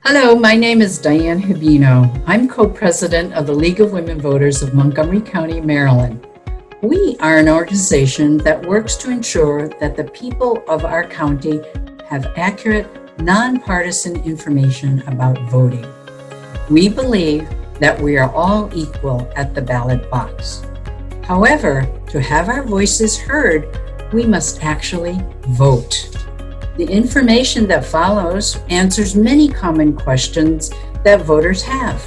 Hello, my name is Diane Habino. I'm co-president of the League of Women Voters of Montgomery County, Maryland. We are an organization that works to ensure that the people of our county have accurate, nonpartisan information about voting. We believe that we are all equal at the ballot box. However, to have our voices heard, we must actually vote. The information that follows answers many common questions that voters have.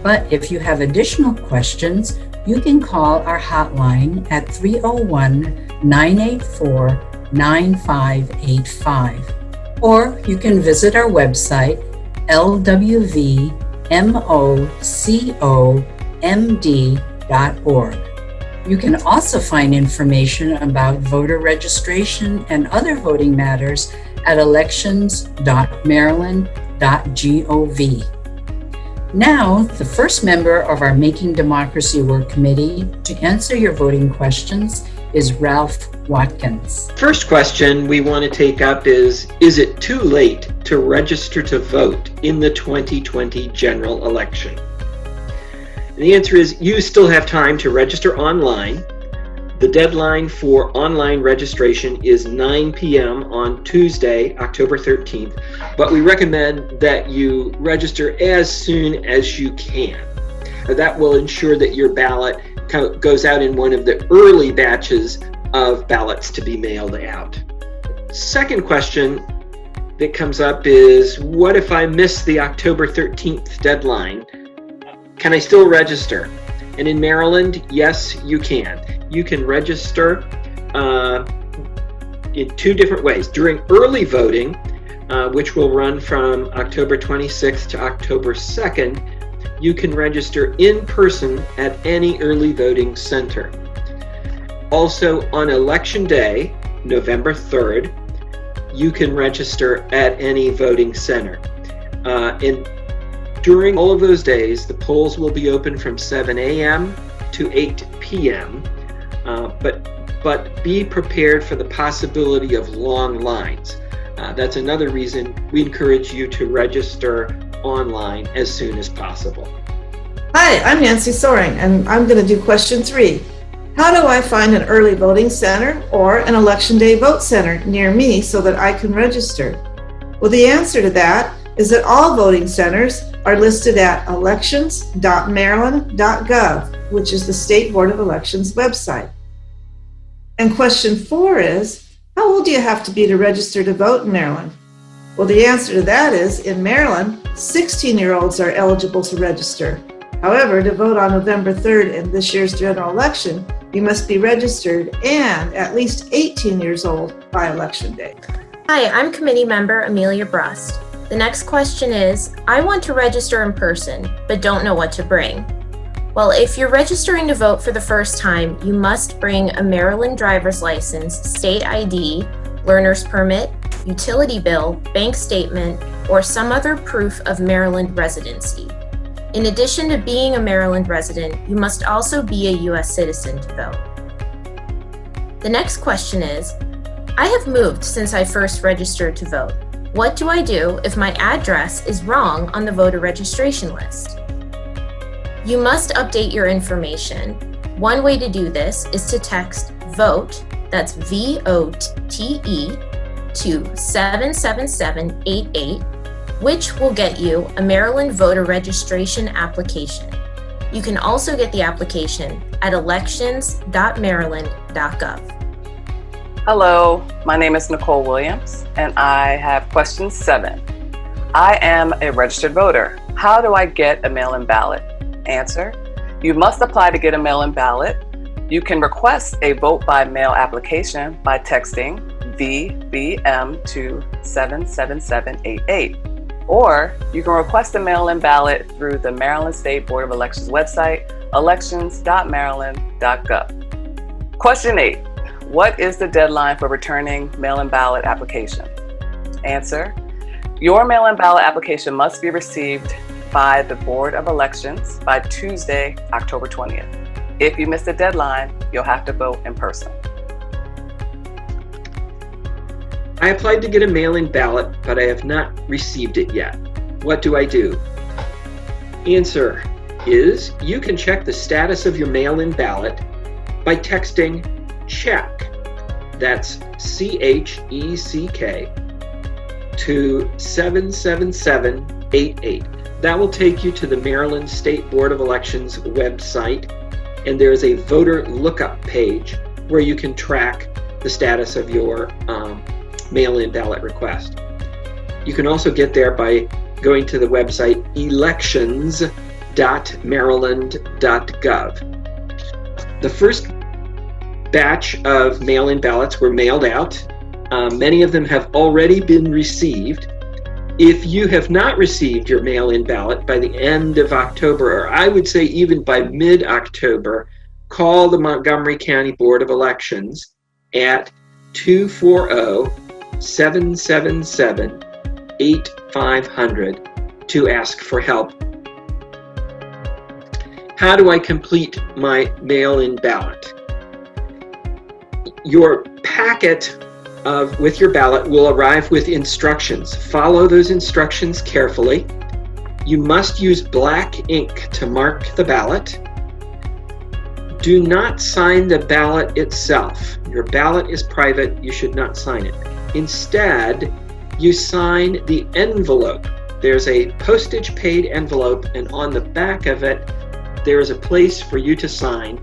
But if you have additional questions, you can call our hotline at 301-984-9585. Or you can visit our website, lwvmocomd.org. You can also find information about voter registration and other voting matters at elections.maryland.gov. Now, the first member of our Making Democracy Work Committee to answer your voting questions is Ralph Watkins. First question we want to take up is it too late to register to vote in the 2020 general election? And the answer is you still have time to register online. The deadline for online registration is 9 p.m. on Tuesday, October 13th, but we recommend that you register as soon as you can. That will ensure that your ballot goes out in one of the early batches of ballots to be mailed out. Second question that comes up is, what if I miss the October 13th deadline? Can I still register? And in Maryland, yes, you can. You can register in two different ways. During early voting, which will run from October 26th to October 2nd, you can register in person at any early voting center. Also, on Election Day, November 3rd, you can register at any voting center. During all of those days, the polls will be open from 7 a.m. to 8 p.m., but be prepared for the possibility of long lines. That's another reason we encourage you to register online as soon as possible. Hi, I'm Nancy Soring, and I'm going to do question 3. How do I find an early voting center or an election day vote center near me so that I can register? Well, the answer to that is that all voting centers are listed at elections.maryland.gov, which is the State Board of Elections website. And question 4 is, how old do you have to be to register to vote in Maryland? Well, the answer to that is, in Maryland, 16-year-olds are eligible to register. However, to vote on November 3rd in this year's general election, you must be registered and at least 18 years old by Election Day. Hi, I'm committee member Amelia Brust. The next question is, I want to register in person, but don't know what to bring. Well, if you're registering to vote for the first time, you must bring a Maryland driver's license, state ID, learner's permit, utility bill, bank statement, or some other proof of Maryland residency. In addition to being a Maryland resident, you must also be a U.S. citizen to vote. The next question is, I have moved since I first registered to vote. What do I do if my address is wrong on the voter registration list? You must update your information. One way to do this is to text VOTE, that's VOTE, to 77788, which will get you a Maryland voter registration application. You can also get the application at elections.maryland.gov. Hello, my name is Nicole Williams, and I have question 7. I am a registered voter. How do I get a mail-in ballot? Answer: you must apply to get a mail-in ballot. You can request a vote by mail application by texting VBM to 77788. Or you can request a mail-in ballot through the Maryland State Board of Elections website, elections.maryland.gov. Question 8. What is the deadline for returning mail-in ballot application? Answer: your mail-in ballot application must be received by the Board of Elections by Tuesday, October 20th. If you miss the deadline, you'll have to vote in person. I applied to get a mail-in ballot, but I have not received it yet. What do I do? Answer is you can check the status of your mail-in ballot by texting CHECK, that's CHECK, to 77788. That will take you to the Maryland State Board of Elections website, and there's a voter lookup page where you can track the status of your mail-in ballot request. You can also get there by going to the website elections.maryland.gov. The first batch of mail-in ballots were mailed out. Many of them have already been received. If you have not received your mail-in ballot by the end of October, or I would say even by mid-October, call the Montgomery County Board of Elections at 240-777-8500 to ask for help. How do I complete my mail-in ballot? Your packet with your ballot will arrive with instructions. Follow those instructions carefully. You must use black ink to mark the ballot. Do not sign the ballot itself. Your ballot is private. You should not sign it. Instead, you sign the envelope. There's a postage paid envelope, and on the back of it, there is a place for you to sign.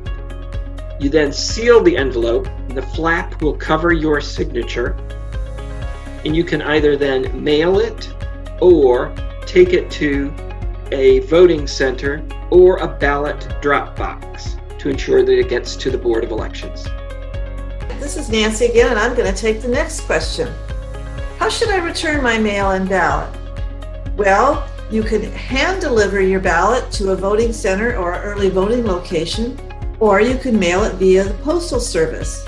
You then seal the envelope. The flap will cover your signature, and you can either then mail it or take it to a voting center or a ballot drop box to ensure that it gets to the Board of Elections. This is Nancy again, and I'm going to take the next question. How should I return my mail-in ballot? Well, you can hand deliver your ballot to a voting center or early voting location, or you can mail it via the Postal Service.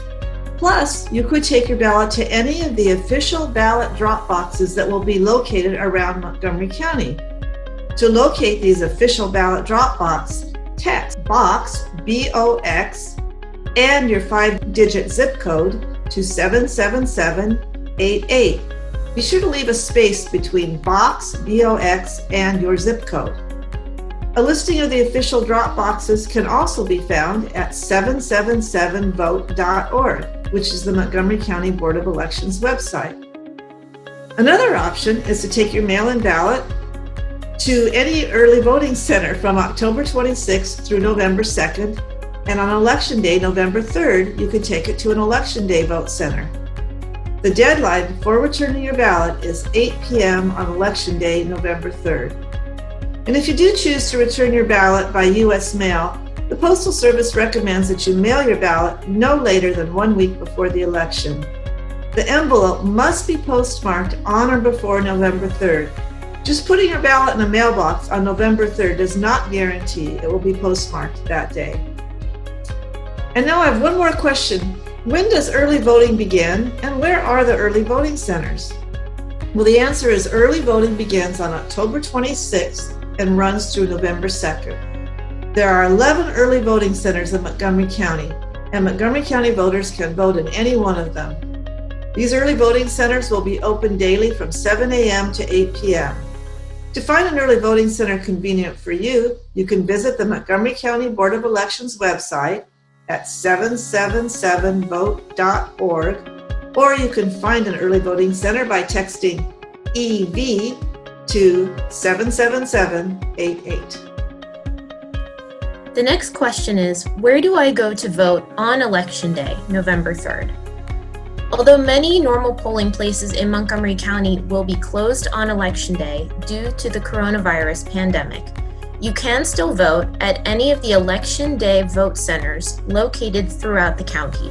Plus, you could take your ballot to any of the official ballot drop boxes that will be located around Montgomery County. To locate these official ballot drop boxes, text BOX, B-O-X, and your 5-digit zip code to 77788. Be sure to leave a space between BOX, B-O-X, and your zip code. A listing of the official drop boxes can also be found at 777vote.org, which is the Montgomery County Board of Elections website. Another option is to take your mail-in ballot to any early voting center from October 26th through November 2nd, and on Election Day, November 3rd, you can take it to an Election Day vote center. The deadline for returning your ballot is 8 p.m. on Election Day, November 3rd. And if you do choose to return your ballot by U.S. mail, the Postal Service recommends that you mail your ballot no later than 1 week before the election. The envelope must be postmarked on or before November 3rd. Just putting your ballot in a mailbox on November 3rd does not guarantee it will be postmarked that day. And now I have one more question. When does early voting begin, and where are the early voting centers? Well, the answer is early voting begins on October 26th and runs through November 2nd. There are 11 early voting centers in Montgomery County, and Montgomery County voters can vote in any one of them. These early voting centers will be open daily from 7 a.m. to 8 p.m. To find an early voting center convenient for you, you can visit the Montgomery County Board of Elections website at 777vote.org, or you can find an early voting center by texting EV to 77788. The next question is, where do I go to vote on Election Day, November 3rd? Although many normal polling places in Montgomery County will be closed on Election Day due to the coronavirus pandemic, you can still vote at any of the Election Day vote centers located throughout the county.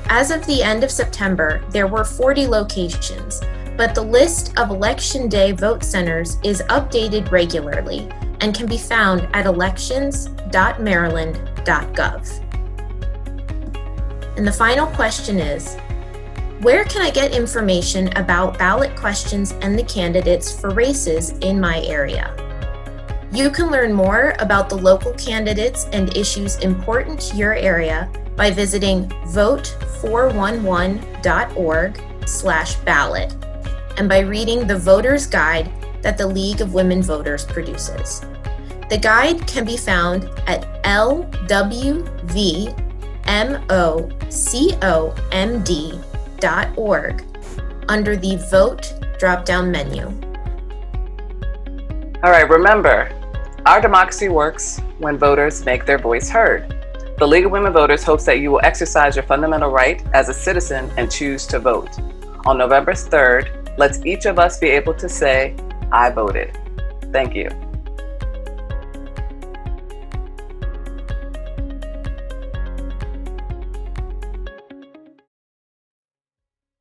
As of the end of September, there were 40 locations, but the list of Election Day vote centers is updated regularly and can be found at elections.maryland.gov. And the final question is, where can I get information about ballot questions and the candidates for races in my area? You can learn more about the local candidates and issues important to your area by visiting vote411.org/ballot and by reading the Voter's Guide that the League of Women Voters produces. The guide can be found at lwvmocomd.org under the Vote drop-down menu. All right, remember, our democracy works when voters make their voice heard. The League of Women Voters hopes that you will exercise your fundamental right as a citizen and choose to vote. On November 3rd, let's each of us be able to say, I voted. Thank you.